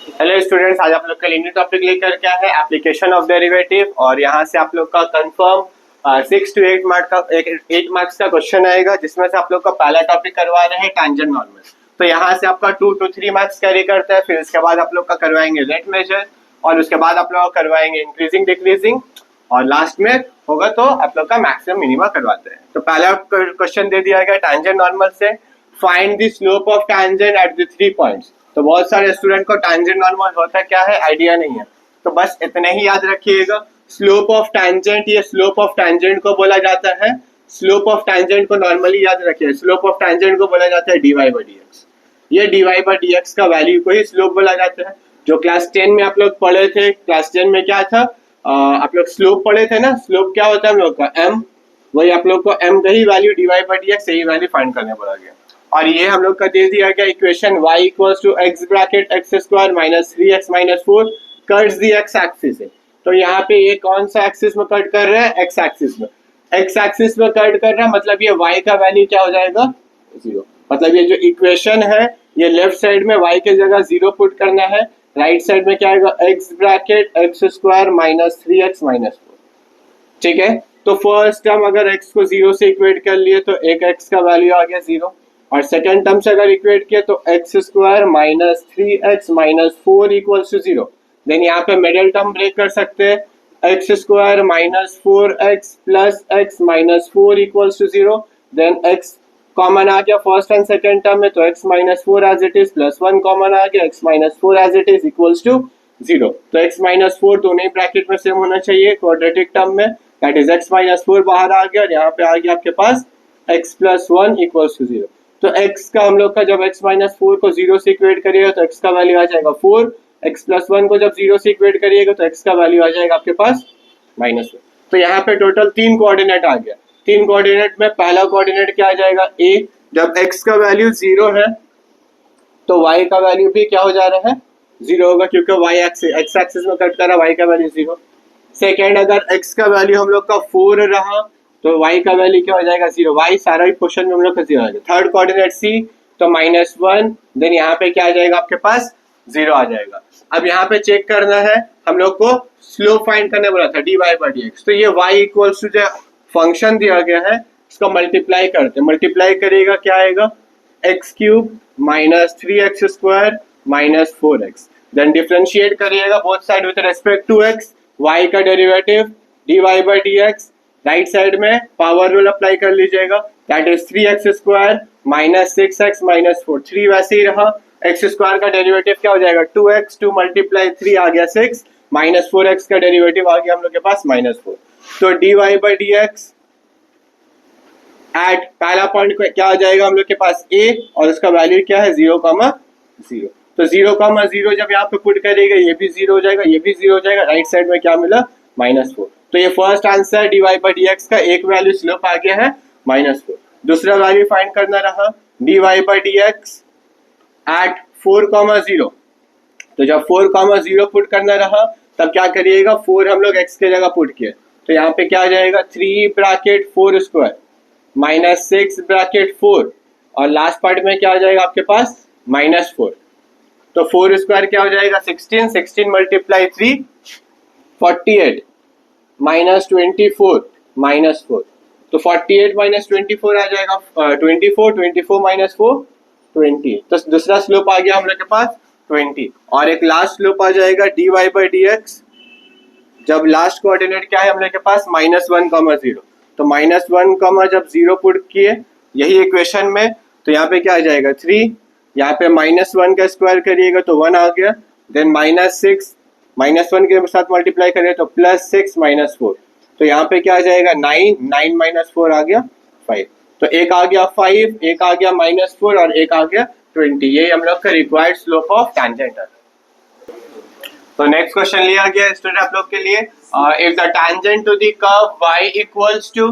Hello students, आज आप लोग का न्यू टॉपिक लेकर क्या है एप्लीकेशन ऑफ डेरिवेटिव। और यहाँ से आप लोग का कंफर्म 6 to 8 मार्क का 8 मार्क्स का क्वेश्चन आएगा, जिसमें से आप लोग का पहला टॉपिक करवा रहे हैं टैंजेंट नॉर्मल। तो यहाँ से आपका 2 to 3 मार्क्स कैरी करता है। फिर इसके बाद आप लोग का करवाएंगे रेट मेजर, और उसके बाद आप लोग का करवाएंगे इंक्रीजिंग डिक्रीजिंग, और लास्ट में होगा तो आप लोग का मैक्सिमम मिनिमा करवाते हैं। तो पहला क्वेश्चन दे दिया गया टैंजेंट नॉर्मल से, find the slope of tangent at the 3 points. तो बहुत सारे स्टूडेंट को टैंजेंट नॉर्मल होता क्या है आइडिया नहीं है, तो बस इतने ही याद रखिएगा। स्लोप ऑफ टैंजेंट, ये स्लोप ऑफ टैंजेंट को बोला जाता है। स्लोप ऑफ टैंजेंट को नॉर्मली याद रखिए, स्लोप ऑफ टैंजेंट को बोला जाता है dy by dx। ये dy by dx का वैल्यू को ही स्लोप बोला जाता है। जो क्लास 10 में आप लोग पढ़े थे, क्लास 10 में क्या था, आप लोग स्लोप पढ़े थे ना। स्लोप क्या होता है हम लोग का m, वही आप लोग को m का ही वैल्यू dy by dx सही वैल्यू फाइंड करने बोला गया। और ये हम लोग का दे दिया गया equation y equals to x bracket x square minus 3x minus 4 cuts the x axis है। तो यहाँ पे ये कौन सा एक्सिस में कट कर रहा है, एक्स एक्सिस में। एक्स एक्सिस में कट कर रहा है मतलब ये y का वैल्यू क्या हो जाएगा, 0। मतलब ये जो इक्वेशन है, ये लेफ्ट साइड में y के जगह 0 पुट करना है, राइट साइड में क्या आएगा, x bracket x square minus 3x minus 4। ठीक है, तो फर्स्ट टर्म अगर x को 0 से इक्वेट कर लिए तो एक x का वैल्यू आ गया 0, और सेकेंड टर्म से अगर इक्वेट किया तो X square minus 3x minus 4 equals to 0। Then यहाँ पे मिडिल टर्म ब्रेक कर सकते हैं, X square minus 4x plus X minus 4 equals to 0। Then x common आ गया फर्स्ट एंड सेकेंड टर्म में, तो x minus 4 as it is plus 1 common आ गया, x minus 4 as it is equals to 0। तो x माइनस 4 दोनों ही bracket में same होना चाहिए क्वाड्रेटिक टर्म में, दैट इज x माइनस 4 बाहर आ गया, और यहाँ पे आ गया आपके पास x प्लस 1 इक्वल्स टू 0। तो x का हम लोग का जब x माइनस 4 को 0 से इक्वेट करिएगा तो x का वैल्यू आ जाएगा 4, x प्लस 1 को जब 0 से इक्वेट करिएगा तो x का वैल्यू आ जाएगा आपके पास माइनस 1। तो यहाँ पे टोटल 3 कोऑर्डिनेट आ गया। 3 कोऑर्डिनेट में पहला कोऑर्डिनेट क्या आ जाएगा, a। जब x का वैल्यू 0 है तो y का वैल्यू भी क्या हो जा रहा है, 0 होगा, क्योंकि y एक्स एक्सिस में कट कर रहा है, y का वैल्यू 0। सेकेंड, अगर x का वैल्यू हम लोग का 4 रहा तो y का वैल्यू क्या हो जाएगा, 0। y सारा ही क्वेश्चन में हम लोग का 0 आ जाएगा। थर्ड कोऑर्डिनेट c, तो माइनस 1, देन यहाँ पे क्या आ जाएगा आपके पास, 0 आ जाएगा। अब यहाँ पे चेक करना है, हम लोग को स्लोप फाइंड करने बोला था dy by dx। तो ये y इक्वल्स टू जो फंक्शन दिया गया है इसको मल्टीप्लाई करते हैं। मल्टीप्लाई करेगा क्या आएगा, X cube minus 3x square minus 4x। Then differentiate करिएगा both side with respect to x, y का derivative dy by dx, right side में पावर रूल अप्लाई कर लीजिएगा, that is 3x square minus 6x minus 4। 3 वैसे ही रहा, x square का derivative क्या हो जाएगा, 2x, 2 मल्टीप्लाई 3 आ गया 6, माइनस 4x का डेरिवेटिव आ गया हम लोग के पास माइनस 4। तो dy by dx एट पहला पॉइंट क्या आ जाएगा हम लोग के पास a, और उसका वैल्यू क्या है 0,0। तो 0,0 जब यहाँ पे पुट करेगा ये भी 0 हो जाएगा, ये भी 0 हो जाएगा, राइट साइड में क्या मिला, -4। तो ये first answer dy by dx का एक वैल्यू स्लोप आ गया है -4। दूसरा वैल्यू फाइंड करना रहा dy by dx एट 4,0। तो जब 4,0 पुट करना रहा तब क्या करिएगा, 4 हम लोग x के जगह पुट किए, तो यहाँ पे क्या आ जाएगा, 3 ब्रैकेट 4 स्क्वायर माइनस 6 ब्रैकेट 4, और लास्ट पार्ट में क्या आ जाएगा आपके पास -4। तो 4 स्क्वायर क्या हो जाएगा, 16, 16 मल्टीप्लाई 3 48 माइनस 24 माइनस 4। तो 48 माइनस 24 आ जाएगा 24, 24 माइनस 4 20। तो दूसरा स्लोप आ गया हम लोग के पास 20, और एक लास्ट स्लोप आ जाएगा dy by dx। जब लास्ट कोऑर्डिनेट क्या है हम लोग के पास -1,0, तो -1, जब 0 पुट किए यही इक्वेशन में, तो यहाँ पे क्या आ जाएगा 3, यहाँ पे -1 का स्क्वायर करिएगा तो 1 आ गया, देन -6 -1 के साथ मल्टीप्लाई करें तो +6 -4। तो यहाँ पे क्या आ जाएगा 9, 9 माइनस 4 आ गया 5। तो एक आ गया 5, एक आ गया -4, और एक आ गया 20। ये हम लोग का रिक्वायर्ड स्लोप ऑफ टैंजेंट है। तो नेक्स्ट क्वेश्चन लिया गया स्टूडेंट आप लोग के लिए, if the tangent to the curve y equals to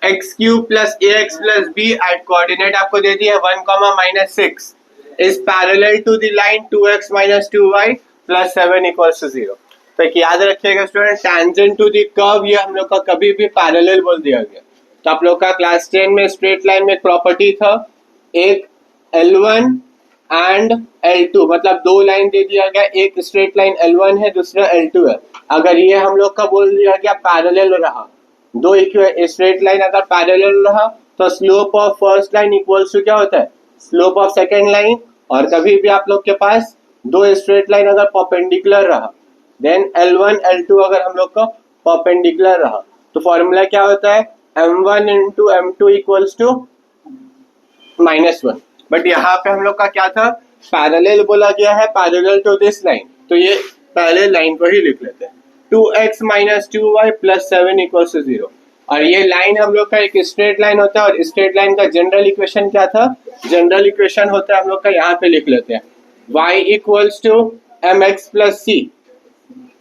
x cube plus ax plus b at coordinate आपको दे दिया 1, -6 is parallel to the line 2x minus 2y plus 7 equals to 0। तो एक याद रखिएगा student, tangent to the curve ये हम लोग का कभी भी पैरेलल बोल दिया गया। तो आप लोग का क्लास 10 में स्ट्रेट लाइन में एक प्रॉपर्टी था, एक L1 एंड L2, मतलब दो लाइन दे दिया गया, एक स्ट्रेट लाइन L1 है, दूसरा L2 है। अगर ये हम लोग का बोल दिया गया पैरेलल रहा, दो स्ट्रेट लाइन अगर पैरेलल रहा तो slope of first line equals to क्या होता है, स्लोप ऑफ सेकेंड लाइन। और कभी भी आप लोग के पास दो स्ट्रेट लाइन अगर परपेंडिकुलर रहा, देन L1 L2 अगर हम लोग का परपेंडिकुलर रहा, तो फॉर्मूला क्या होता है, M1 into M2 equals to -1। But यहाँ पे हम लोग का क्या था, पैरेलल बोला गया है, पैरेलल टू दिस लाइन, तो ये पहले लाइन को ही लिख लेते हैं, 2x - 2y + 7 इक्वल्स टू 0। और ये लाइन हम लोग का एक स्ट्रेट लाइन होता है, और स्ट्रेट लाइन का जनरल इक्वेशन क्या था, जनरल इक्वेशन होता है हम लोग का, यहाँ पे लिख लेते हैं, y equals to mx + c।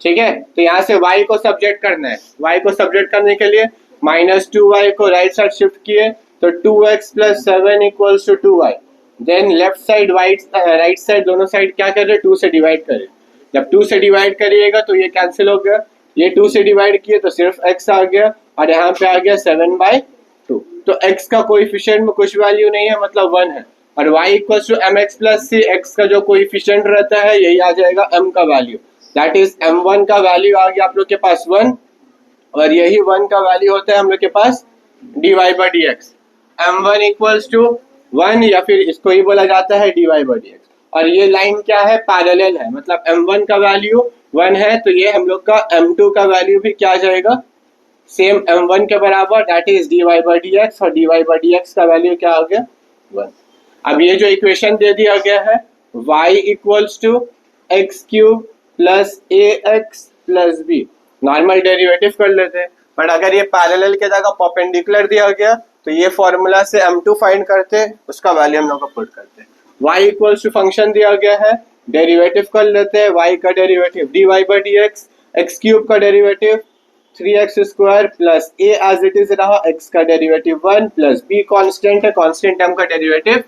ठीक है, तो यहाँ से y को सब्जेक्ट करना है, y को सब्जेक्ट करने के लिए -2y को राइट साइड शिफ्ट किए, तो 2x + 7 equals to 2y। Then left side right side दोनों साइड क्या कर रहे, 2 से डिवाइड करें। जब 2 से डिवाइड करिएगा तो ये कैंसिल हो गया, ये 2 से डिवाइड किए तो सिर्फ x आ गया, और यहाँ पे आ गया 7/2। तो x का कोएफिशिएंट में कुछ वैल्यू नहीं है, मतलब 1 है। और y equals to mx + c, x का जो कोएफिशिएंट रहता है यही आ जाएगा m का वैल्यू, दैट इज m1 का वैल्यू आ गया आप लोग के पास 1, और यही 1 का वैल्यू होता है हम लोग के पास dy/dx। m1 इक्वल्स टू 1, या फिर इसको ही बोला जाता है dy/dx। और ये लाइन क्या है, पैरेलल है, मतलब m1 का वैल्यू 1 है, तो ये हम लोग का m2 का वैल्यू भी क्या आ जाएगा, सेम m1 के बराबर, दैट इज dy/dx। और dy/dx का वैल्यू क्या आ गया, 1। अब ये जो इक्वेशन दे दिया गया है, y equals to x³ + ax + b, normal derivative कर लेते हैं। बट अगर ये पैरेलल के जगह परपेंडिकुलर दिया गया तो ये फॉर्मूला से m2 फाइंड करते, उसका वैल्यू हम लोग को पुट करते हैं। y इक्वल्स टू फंक्शन दिया गया है, डेरिवेटिव कर लेते हैं, y का डेरिवेटिव dy/dx, x³ का derivative 3x² + a as it is रहा, x का डेरिवेटिव 1 + b कांस्टेंट है, कांस्टेंट m का डेरिवेटिव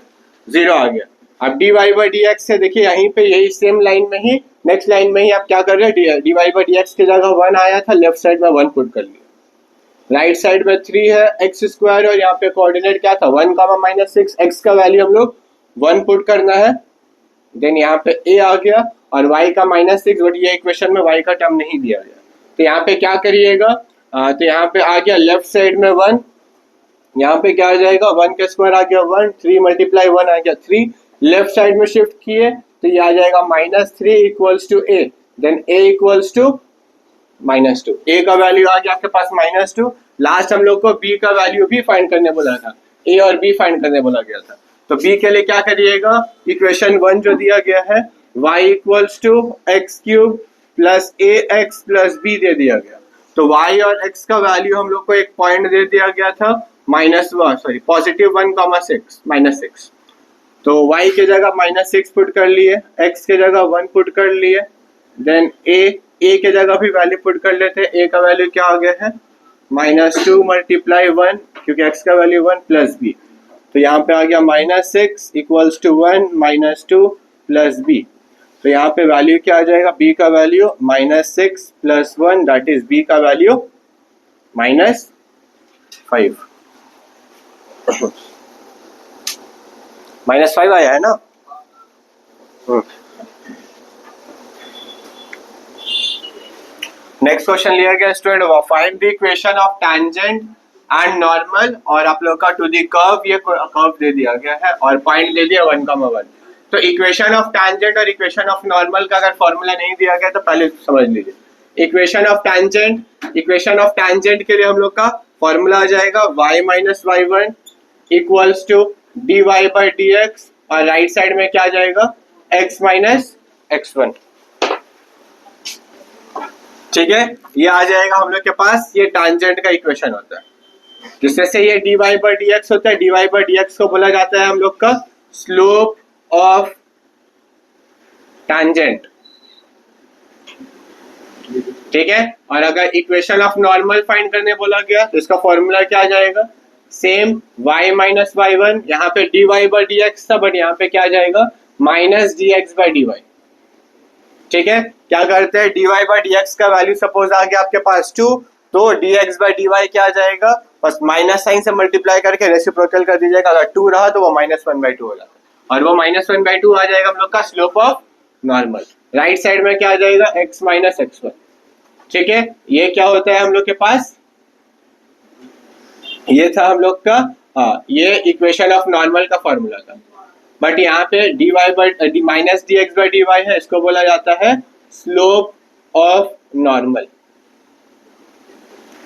0 आ गया। अब dy/dx से देखिए यहीं पे यही सेम लाइन में ही, नेक्स्ट लाइन में ही आप क्या कर रहे हैं, dy/dx की जगह 1 आया था, लेफ्ट साइड में 1 पुट कर लिया, राइट साइड में 3 है x², और यहाँ पे कोऑर्डिनेट क्या था 1, -6, x का वैल्यू हम लोग 1 पुट करना है, देन यहाँ पे a आ गया, और y का -6, बट ये इक्वेशन में y का टर्म नहीं दिया गया, तो यहाँ पे क्या करिएगा, तो यहाँ पे आ गया लेफ्ट साइड में 1, यहाँ पे क्या आ जाएगा, 1 का स्क्वायर आ गया 1, 3 × 1 आ गया 3, लेफ्ट साइड में शिफ्ट किए तो ये आ जाएगा -3 equals to a, then a equals to -2, a का वैल्यू आ गया आपके पास -2। लास्ट हम लोग को b का वैल्यू भी फाइंड करने बोला था, a और b फाइंड करने बोला गया था, तो b के लिए क्या करिएगा, इक्वेशन 1 जो दिया गया है, y equals to x³ + ax + b दे दिया गया, तो y और x का वैल्यू हम लोग को एक पॉइंट दे दिया गया था +1 -6, तो y के जगह -6 पुट कर लिए, x के जगह 1 पुट कर लिए, देन a के जगह भी वैल्यू पुट कर लेते हैं, a का वैल्यू क्या आ गया है, -2 × 1, क्योंकि x का वैल्यू 1 + b, तो यहाँ पे आ गया -6 इक्वल्स टू 1 -2 + b, तो यहाँ पे वैल्यू क्या आ जाएगा, b का वैल्यू -6 + 1, दैट इज b का वैल्यू -5 -5 आया है ना। नेक्स्ट क्वेश्चन लिया गया student, find the equation of tangent and normal, और आप लोग का टू द कर्व, ये कर्व दे दिया गया है और पॉइंट दे दिया 1,1। तो इक्वेशन ऑफ टैंजेंट और इक्वेशन ऑफ नॉर्मल का अगर फॉर्मूला नहीं दिया गया तो पहले समझ लीजिए। इक्वेशन ऑफ टैंजेंट के लिए हम लोग का फॉर्मूला आ जाएगा y - y1 equals to dy/dx, और राइट साइड में क्या आ जाएगा, x - x1। ठीक है, ये आ जाएगा हम लोग के पास, ये टैंजेंट का इक्वेशन होता है, जिसमें से ये dy/dx होता है, dy/dx को बोला जाता है हम लोग का स्लोप ऑफ टैंजेंट। ठीक है, और अगर इक्वेशन ऑफ नॉर्मल फाइंड करने बोला गया तो इसका फॉर्मूला क्या आ जाएगा, सेम y - y1, यहाँ पे dy/dx था, बट यहाँ पे क्या आ जाएगा, -dx/dy। ठीक है, क्या करते हैं, dy/dx का वैल्यू सपोज आ गया आपके पास 2, तो dx/dy क्या आ जाएगा, बस माइनस साइन से मल्टीप्लाई करके रेसिप्रोकल कर दीजिएगा, अगर 2 रहा तो वो -1/2 हो जाता है। और वो -1/2 आ जाएगा हम लोग का slope of normal. Right side में क्या आ जाएगा, x - x1। ठीक है, ये क्या होता है हम लोग के पास, ये था हम लोग का ये इक्वेशन ऑफ नॉर्मल का फॉर्मूला था। बट यहाँ पे -dx/dy है, इसको बोला जाता है स्लोप ऑफ नॉर्मल।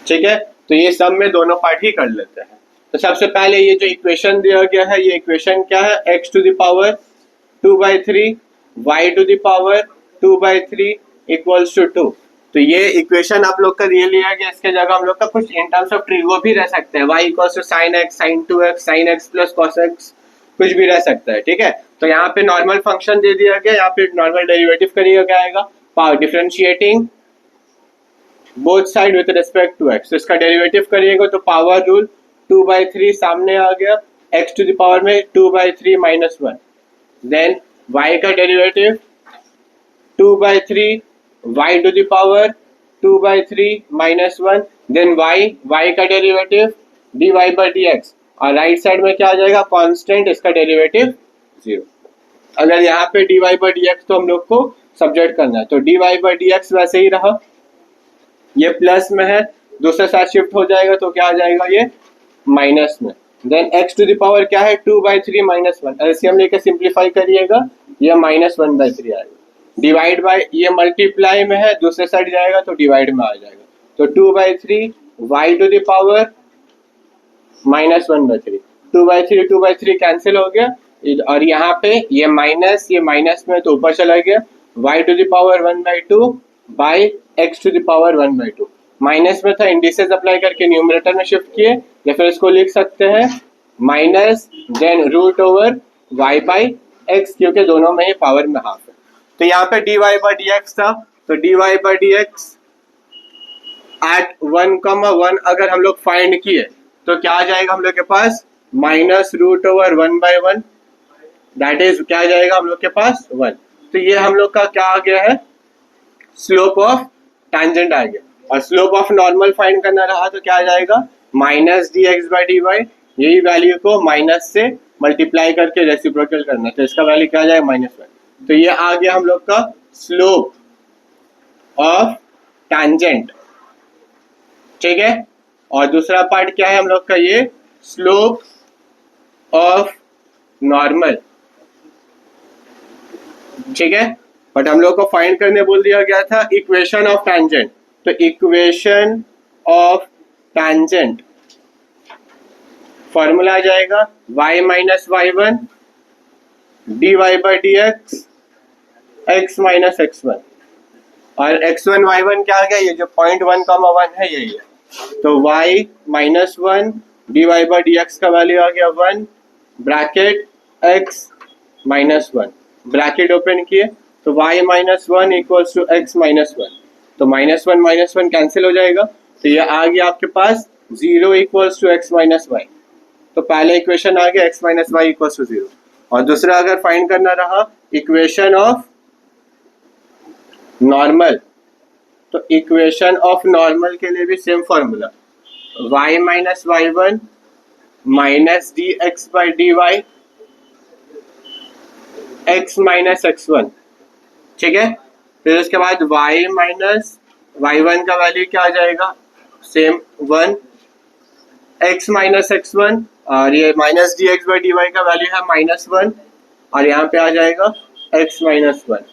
ठीक है, तो ये सब में दोनों पार्ट ही कर लेते हैं। तो सबसे पहले ये जो इक्वेशन दिया गया है, ये इक्वेशन क्या है, x⁴ 2/3 y⁴ 2/3 = 2। तो ये इक्वेशन आप लोग का ये लिया गया, इसके जगह हम लोग का कुछ इन टर्म्स ऑफ ट्रिगो भी रह सकते हैं, y = sin x, sin 2x, sin x + cos x, कुछ भी रह सकता है। ठीक है, तो यहाँ पे नॉर्मल फंक्शन दे दिया गया, यहाँ पे नॉर्मल डेरिवेटिव करिएगा, क्या आएगा, power differentiating both side with respect to x। तो इसका डेरिवेटिव करिएगा तो पावर रूल 2/3 सामने आ गया, x⁴ में 2/3 - 1। देन y का डेरिवेटिव 2/3 y⁴ 2/3 - 1। देन y का डेरिवेटिव dy/dx, और राइट साइड में क्या आ जाएगा, कांस्टेंट, इसका डेरिवेटिव 0। अगर यहाँ पे dy/dx तो हम लोग को सब्जेक्ट करना है, तो dy/dx वैसे ही रहा, ये प्लस में है, दूसरे साथ शिफ्ट हो जाएगा तो क्या आ जाएगा, ये माइनस में। देन x⁴ क्या है, 2/3 - 1, एलसीएम लेके सिंप्लीफाई करिएगा, ये -1/3 आएगा। डिवाइड बाय, ये मल्टीप्लाई में है, दूसरे साइड जाएगा तो डिवाइड में आ जाएगा, तो 2/3 y⁴ -1/3, 2/3 कैंसिल हो गया, और यहाँ पे ये माइनस में तो ऊपर चला गया, y⁴ 1/2 बाई x⁴ 1/2। माइनस में था, इंडिसेस अप्लाई करके न्यूमरेटर में शिफ्ट किए, या फिर इसको लिख सकते हैं माइनस देन √y/x, क्योंकि दोनों में ही पावर में हाफ है। तो यहाँ पे dy/dx था, तो dy/dx एट 1,1 अगर हम लोग फाइंड किए तो क्या आ जाएगा हम लोग के पास, -√1/1, दैट इज क्या आ जाएगा हम लोग के पास 1। तो ये हम लोग का क्या आ गया है, स्लोप ऑफ टैंजेंट आ गया। और स्लोप ऑफ नॉर्मल फाइंड करना रहा तो क्या आ जाएगा, -dx/dy, यही वैल्यू को माइनस से मल्टीप्लाई करके रेसिप्रोकल करना, तो इसका वैल्यू क्या आ जाएगा, -1। तो ये आ गया हम लोग का स्लोप ऑफ टैंजेंट। ठीक है, और दूसरा पार्ट क्या है हम लोग का, ये स्लोप ऑफ नॉर्मल। ठीक है, बट हम लोग को फाइंड करने बोल दिया गया था इक्वेशन ऑफ टैंजेंट। तो इक्वेशन ऑफ टैंजेंट फॉर्मूला आ जाएगा y - y1 dy/dx x - x1, और x1 y1 क्या आ गया, ये जो 0.1,1 है यही है, तो y - 1 dy/dx का वैल्यू आ गया 1, ब्रैकेट x - 1, ब्रैकेट ओपन किए, तो y - 1 = x - 1, तो -1 - 1 कैंसिल हो जाएगा, तो ये आ गया आपके पास 0 = x - y। तो पहले इक्वेशन आ गया x - y = 0, और दूसरा अगर फाइंड करना रहा इक्वेशन ऑफ नॉर्मल, तो इक्वेशन ऑफ नॉर्मल के लिए भी same formula, y - y1 -dx/dy x - x1। ठीक है, फिर उसके बाद y - y1 का वैल्यू क्या आ जाएगा, सेम 1, x - x1, और ये -dx/dy का वैल्यू है -1, और यहाँ पे आ जाएगा x - 1।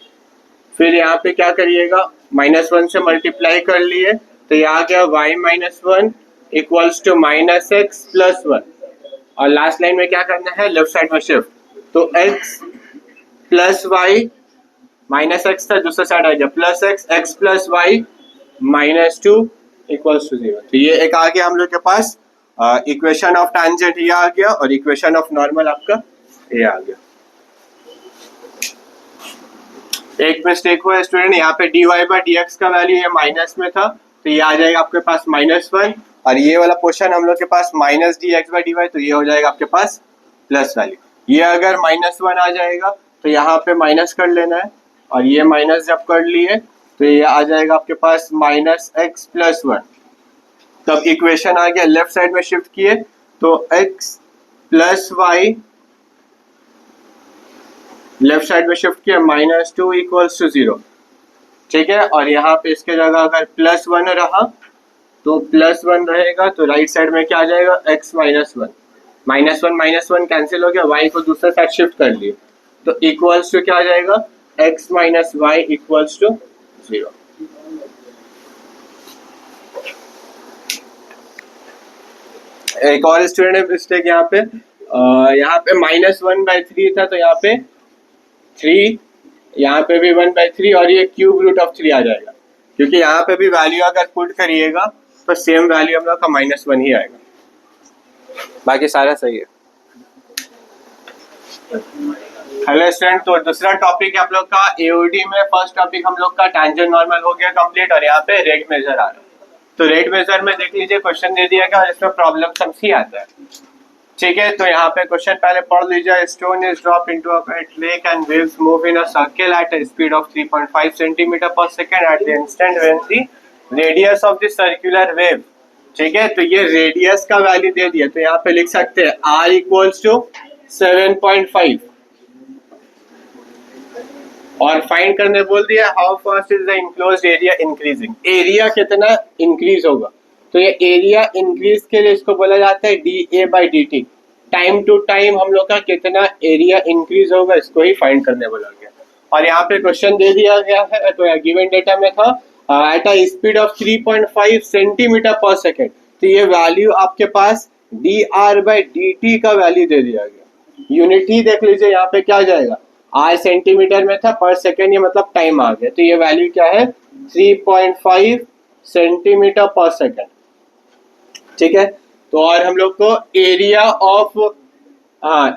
फिर यहाँ पे क्या करिएगा, -1 से मल्टीप्लाई कर लिए, तो ये आ गया y - 1 = -x + 1, और लास्ट लाइन में क्या करना है, लेफ्ट साइड में शिफ्ट, तो x + y -x था, दूसरा साइड आ गया +x, x + y -2 = 0। तो ये एक आ गया हम लोग के पास इक्वेशन ऑफ टैंजेंट, ये आ गया, और इक्वेशन ऑफ नॉर्मल आपका ये आ गया। एक मिस्टेक हुआ स्टूडेंट, यहाँ पे dy/dx का वैल्यू ये माइनस में था, तो ये आ जाएगा आपके पास -1, और ये वाला पोर्शन हम लोग के पास -dx/dy, तो ये हो जाएगा आपके पास प्लस वैल्यू। ये अगर -1 आ जाएगा तो यहाँ पे माइनस कर लेना है, और ये माइनस जब कर लिए तो ये आ जाएगा आपके पास -x + 1। तब इक्वेशन आ गया, लेफ्ट साइड में शिफ्ट किए तो x + y लेफ्ट साइड में शिफ्ट किया, -2 इक्वल्स टू 0, ठीक है। और यहाँ पे इसके जगह अगर +1 रहा तो +1 रहेगा, तो राइट साइड में क्या आ जाएगा, x -1, -1 कैंसिल हो गया, y को दूसरे साइड शिफ्ट कर लिए, तो इक्वल्स टू क्या आ जाएगा, x - y इक्वल्स टू 0। एक और स्टूडेंट ने मिस्टेक यहाँ पे -1/3 था, तो यहाँ पे 3, यहाँ पे भी 1/3 और ये क्यूब रूट ऑफ 3 आ जाएगा, क्योंकि यहाँ पे भी वैल्यू अगर पुट करिएगा तो सेम वैल्यू हम लोग का -1 ही आएगा, बाकी सारा सही है। हेलो स्टूडेंट, तो दूसरा टॉपिक है आप लोग का एओडी में। फर्स्ट टॉपिक हम लोग का टेंजेंट नॉर्मल हो गया कंप्लीट, और यहाँ पे रेट मेजर आ रहा है। तो रेट मेजर में देख लीजिए क्वेश्चन दे दिया गया और इसमें प्रॉब्लम सब ही आता है, ठीक है। तो यहाँ पे क्वेश्चन पहले पढ़ लीजिए। Stone is drop into a lake and waves move in a circle at a speed of 3.5 centimetre per second at the instant when the radius of the circular wave, ठीक है। तो ये रेडियस का value दे दिया, तो यहाँ पे लिख सकते हैं r इक्वल्स टू 7.5 और फाइंड करने बोल दिया how fast is the enclosed area increasing, area कितना इंक्रीज होगा। तो ये एरिया इंक्रीज के लिए इसको बोला जाता है dA/dt, टाइम टू टाइम हम लोग का कितना एरिया इंक्रीज होगा इसको ही फाइंड करने बोला गया। और यहाँ पे क्वेश्चन दे दिया गया है, तो गिवन डेटा में था eight a speed of 3.5 centimetre per second, तो ये वैल्यू आपके पास dr/dt का वैल्यू दे दिया गया। यूनिट ही देख लीजिए, यहाँ पे क्या जाएगा, r सेंटीमीटर में था, पर सेकेंड ये मतलब टाइम आ गया, तो ये वैल्यू क्या है 3.5 सेंटीमीटर पर सेकेंड, ठीक है। तो और हम लोग को area of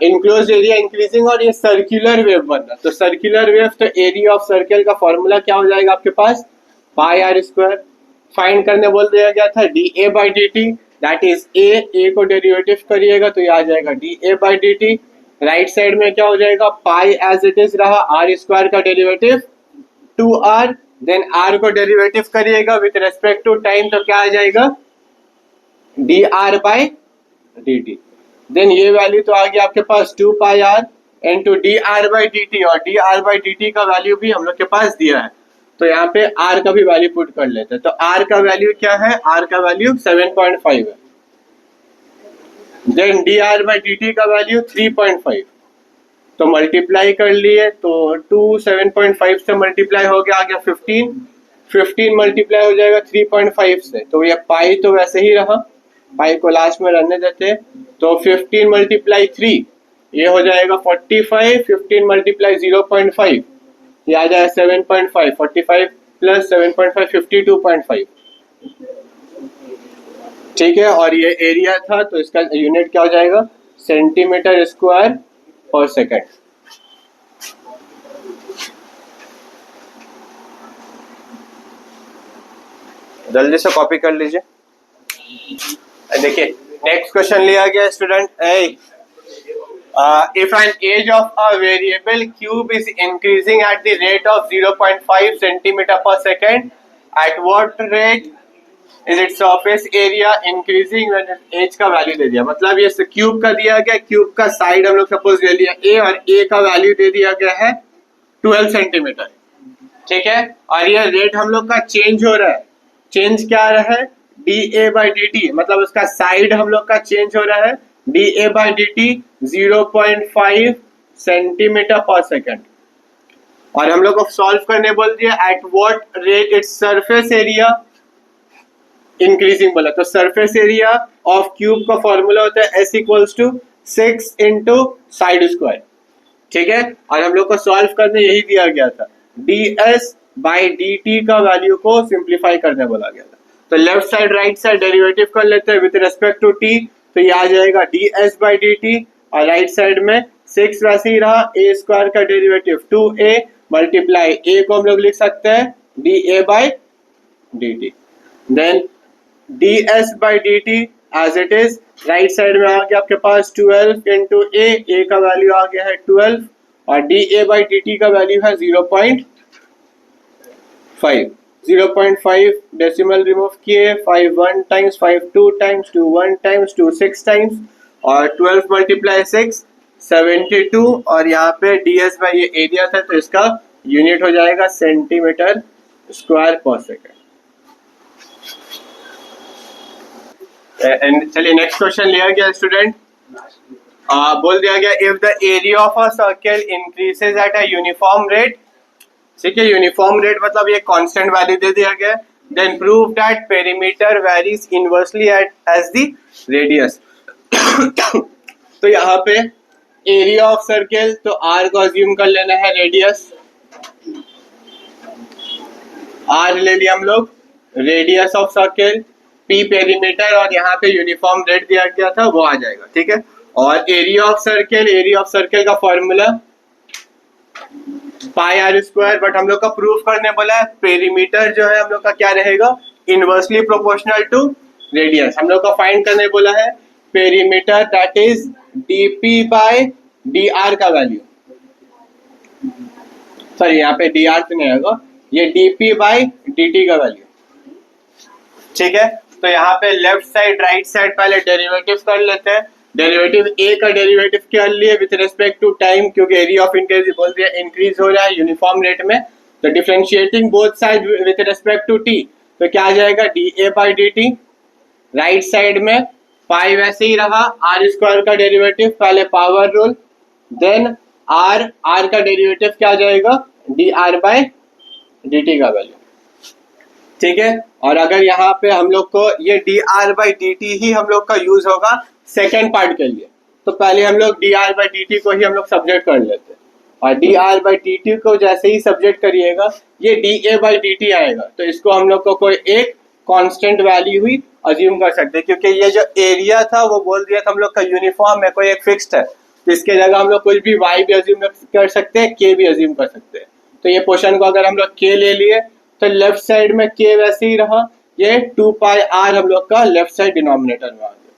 enclose area increasing और ये सर्कुलर वेव बनना, तो सर्कुलर वेव, तो एरिया ऑफ सर्कल का फॉर्मूला क्या हो जाएगा आपके पास πr²। फाइंड करने बोल दिया गया था dA/dt, दैट इज a को डेरिवेटिव करिएगा तो ये आ जाएगा dA/dt। राइट साइड में क्या हो जाएगा, पाई एज इट इज रहा, r² का डेरिवेटिव 2r, देन r को डेरिवेटिव करिएगा विथ रेस्पेक्ट टू टाइम, तो क्या आ जाएगा dr/dt। देन ये वैल्यू तो आ गया आपके पास 2πr इनटू dr/dt, और dr/dt का वैल्यू भी हम लोग के पास दिया है, तो यहाँ पे r का भी वैल्यू पुट कर लेते हैं। तो r का वैल्यू क्या है, r का वैल्यू 7.5 है, देन dr/dt का वैल्यू 3.5, तो मल्टीप्लाई कर लिए, तो 2 7.5 से मल्टीप्लाई हो गया, आ गया 15 मल्टीप्लाई हो जाएगा 3.5 से, तो ये पाई तो वैसे ही रहा, पाई को लास्ट में रहने देते, तो 15 × 3 ये हो जाएगा 45, 15 × 0.5 ये आ जाएगा 7.5, 45 + 7.5 52.5, ठीक है। और ये एरिया था, तो इसका यूनिट क्या हो जाएगा, सेंटीमीटर स्क्वायर पर सेकेंड। जल्दी से कॉपी कर लीजिए। देखिए नेक्स्ट क्वेश्चन लिया गया student, if an age of a variable cube is increasing at the rate of 0.5 centimeter per second, at what rate is its surface area increasing when age का value दे दिया, मतलब ये क्यूब का दिया गया, क्यूब का साइड हम लोग सपोज ले लिया a, और a का वैल्यू दे दिया गया है 12 सेंटीमीटर, ठीक है। और ये रेट हम लोग का चेंज हो रहा है, चेंज क्या आ रहा है dA/dt, मतलब उसका साइड हम लोग का चेंज हो रहा है dA/dt 0.5 सेंटीमीटर पर सेकेंड। और हम लोग को सॉल्व करने बोल दिया at what rate its surface area increasing बोला, तो सरफेस एरिया ऑफ क्यूब का फॉर्मूला होता है S = 6 × साइड स्क्वायर, ठीक है। और हम लोग को सॉल्व करने यही दिया गया था, ds/dt का वैल्यू को सिंप्लीफाई करने बोला गया था। तो left side right side derivative कर लेते हैं विद रेस्पेक्ट टू t, तो ये आ जाएगा ds/dt, और राइट साइड में 6 वैसे ही रहा, a² का डेरिवेटिव 2a मल्टीप्लाई a को हम लोग लिख सकते हैं dA/dt, then ds/dt as it is, right side में आ गया आपके पास 12 × a का वैल्यू आ गया है 12, और dA/dt का वैल्यू है 0.5 डेसिमल रिमूव किए, 5 1 टाइम्स, 5 2 टाइम्स, 2 1 टाइम्स, 2 6 टाइम्स, और 12 × 6 72 और यहाँ पे ds बाई ये एरिया था तो इसका यूनिट हो जाएगा सेंटीमीटर स्क्वायर पर सेकेंड। चलिए नेक्स्ट क्वेश्चन लिया गया स्टूडेंट, बोल दिया गया if the area of a circle increases at a uniform rate, ठीक है, यूनिफॉर्म रेट मतलब ये कांस्टेंट वैल्यू दे दिया गया, then prove that perimeter varies inversely at as the radius. तो यहाँ पे एरिया ऑफ सर्कल तो r को अज्यूम कर लेना है, रेडियस r ले लिया हम लोग, radius of circle p perimeter और यहाँ पे यूनिफॉर्म रेट दिया गया था वो आ जाएगा, ठीक है। और एरिया ऑफ सर्कल का formula pi r square, but हम लोग का प्रूफ करने बोला है पेरीमीटर जो है हम लोग का क्या रहेगा, इनवर्सली प्रोपोर्शनल टू रेडियस। हम लोग का फाइंड करने बोला है perimeter that is dp by d r का वैल्यू, सॉरी यहाँ पे डी आर तो नहीं आएगा, ये डीपी बाय डी टी का वैल्यू, ठीक है। तो यहाँ पे लेफ्ट साइड राइट साइड पहले डेरिवेटिव कर लेते हैं। डेरिवेटिव ए का डेरिवेटिव कर लिए विथ रिस्पेक्ट टू टाइम, क्योंकि एरिया ऑफ इंक्रीज बोल दिया इंक्रीज हो रहा है यूनिफॉर्म रेट में, तो differentiating both side with respect to t, तो क्या आ जाएगा d a by D t. Right side में पाई वैसे ही रहा, आर स्क्वायर का डेरिवेटिव पहले पावर रूल, देन आर का डेरिवेटिव क्या आ जाएगा d are by D t का वैल्यू, ठीक है। और अगर यहाँ पे हम लोग को ये D are by D T ही हम लोग का यूज होगा सेकेंड पार्ट के लिए, तो पहले हम लोग D R by D T को ही हम लोग सब्जेक्ट कर लेते हैं, और D R by D T को जैसे ही सब्जेक्ट करिएगा ये D a by D T आएगा, तो इसको हम लोग को कोई एक कांस्टेंट वैल्यू ही अज्यूम कर सकते हैं, क्योंकि ये जो एरिया था वो बोल दिया था हम लोग का यूनिफॉर्म है, कोई एक फिक्स्ड है, तो इसके जगह हम लोग कुछ भी वाई भी अज्यूम कर सकते हैं, के भी अज्यूम कर सकते हैं। तो ये पोर्शन को अगर हम लोग के ले लिए तो लेफ्ट साइड में के वैसे ही रहा, ये 2 पाई आर हम लोग का लेफ्ट साइड डिनोमिनेटर में आ गया,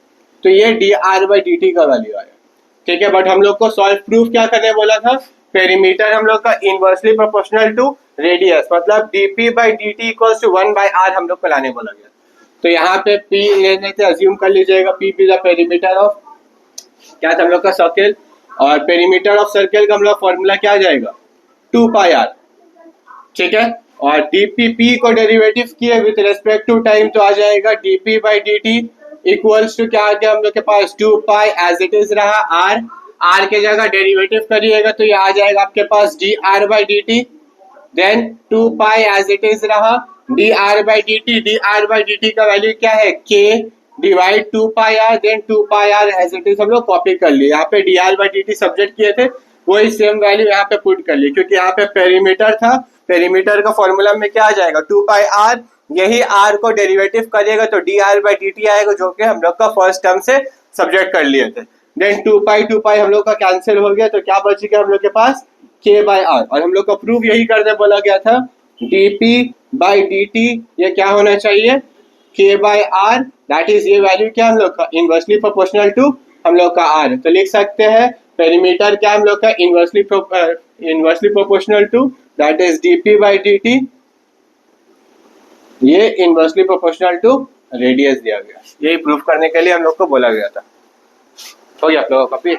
तो ये D are by D t का वैल्यू आया, ठीक है। बट हम लोग को सॉल्व प्रूफ क्या करने बोला था, पेरीमीटर हम लोग का इनवर्सली प्रोपोर्शनल टू रेडियस, मतलब dp by D t equals to 1 by r हम लोग को लाने बोला गया। तो यहाँ पे P लेने से अज्यूम कर लीजिएगा P is the perimeter of क्या था हम लोग का सर्कल, और पेरीमीटर ऑफ सर्कल का हम लोग फॉर्मूला क्या आ जाएगा 2 पाई आर, ठीक है। और dpp को डेरिवेटिव किए विद रेस्पेक्ट टू टाइम तो आ जाएगा dp by dt equals to क्या आ गया हम लोग के पास 2 पाई एज इट इज रहा r के जगह डेरिवेटिव करिएगा तो ये आ जाएगा आपके पास dr by dt, then 2 pi as it is रहा dr बाई dt का वैल्यू क्या है k divide 2 pi r, then 2 pi r as it is हम लोग कॉपी कर लिए, यहाँ पे dr बाई dt सब्जेक्ट किए थे वही सेम वैल्यू यहाँ पे पुट कर लिए, क्योंकि यहाँ पे पेरीमीटर था, पेरीमीटर का फॉर्मूला में क्या आ जाएगा 2 पाई आर, यही आर को डेरिवेटिव करिएगा तो D R by D T आएगा, जो कि हम लोग का फर्स्ट टर्म से सब्जेक्ट कर लिए थे। देन 2 पाई हम लोग का कैंसिल हो गया, तो क्या बच गया हम लोग के पास के बाई आर, और हम लोग का प्रूफ यही करने बोला गया था डीपी बाई डी टी ये क्या होना चाहिए के बाई आर, दैट इज ये वैल्यू क्या हम लोग का इनवर्सली प्रोपोर्शनल टू हम लोग का आर, तो लिख सकते हैं पेरीमीटर क्या हम लोग का inversely proportional to that is dp by D t, ये इनवर्सली प्रोपोर्शनल टू रेडियस दिया गया, यही प्रूफ करने के लिए हम लोग को बोला गया था। हो गया आप लोगों का कॉपी।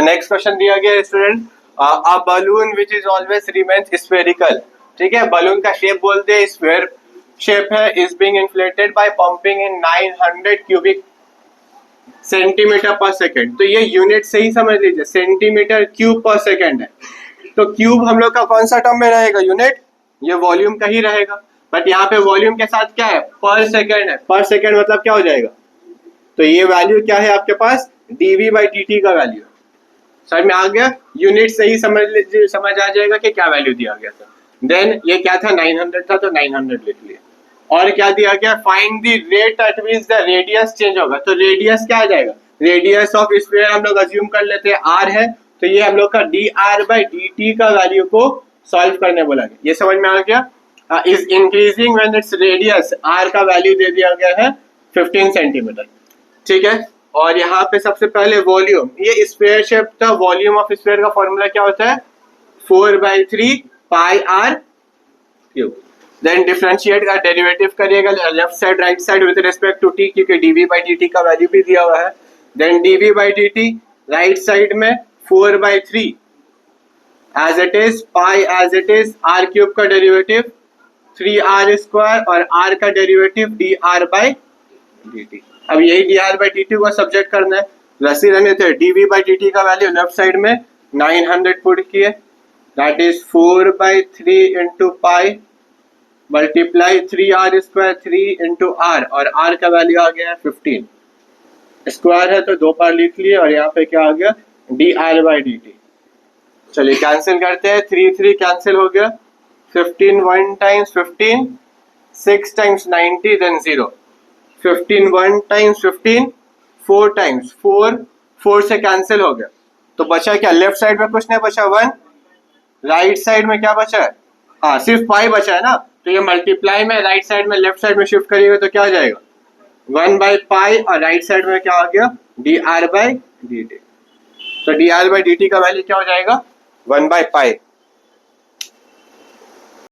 नेक्स्ट क्वेश्चन दिया गया student, a balloon which is always remains spherical, ठीक है, बलून का शेप बोलते हैं स्फीयर शेप है, is being inflated by pumping in 900 cubic centimetre per second, तो ये यूनिट से ही समझ लीजिए सेंटीमीटर क्यूब पर सेकेंड है, तो क्यूब हम लोग का कौन सा टर्म में रहेगा यूनिट, ये वॉल्यूम का ही रहेगा, बट यहाँ पे वॉल्यूम के साथ क्या है पर सेकेंड है, पर सेकेंड मतलब क्या हो जाएगा, तो ये वैल्यू क्या है आपके पास dv बाई dt का वैल्यू, समझ में आ गया, यूनिट से ही समझ आ जाएगा कि क्या वैल्यू दिया गया था। देन ये क्या था 900 था तो 900 लिख लिया, और क्या दिया गया find the rate at which the radius change होगा, तो रेडियस क्या आ जाएगा, रेडियस ऑफ स्फीयर हम लोग अज्यूम कर लेते हैं r है, तो ये हम लोग का dr बाई dt का वैल्यू को सॉल्व करने बोला गया, ये समझ में आ गया। Is increasing when its radius r का वैल्यू दे दिया गया है 15 सेंटीमीटर, ठीक है। और यहाँ पे सबसे पहले वॉल्यूम, ये स्फीयर शेप था, वॉल्यूम ऑफ स्फीयर का फॉर्मूला क्या होता है 4/3 pi r cube, then differentiate का डेरिवेटिव करिएगा left side right side with respect to t, क्योंकि dv बाई dt का वैल्यू भी दिया हुआ है, देन dv by dt राइट साइड में 4/3 as it is, pi as it is, r cube का डेरिवेटिव 3r² और r का डेरिवेटिव dr by dt। अब यही dr by dt को सब्जेक्ट करना है, रसी रहने थे। dv by dt का वैल्यू लेफ्ट साइड में 900 पुट किए, that is 4/3 into pi multiply 3r² 3 into r, और r का वैल्यू आ गया 15। स्क्वायर है तो दो बार लिख लिए, और यहाँ पे क्या आ गया dr by dt। चलिए कैंसिल करते हैं, 3 कैंसिल हो गया, 15 1 times 15, 6 times 90 then 0, 15 1 times 15, 4 times 4 से कैंसिल हो गया, तो बचा क्या, लेफ्ट साइड में कुछ नहीं बचा 1, राइट साइड में क्या बचा है, हाँ सिर्फ पाई बचा है ना, तो ये मल्टीप्लाई में राइट साइड में लेफ्ट साइड में शिफ्ट करिएगा तो क्या आ जाएगा 1/पाई, और राइट साइड में क्या आ गया dr by dt। तो dr by dt का वैल्यू क्या हो जाएगा 1/पाई।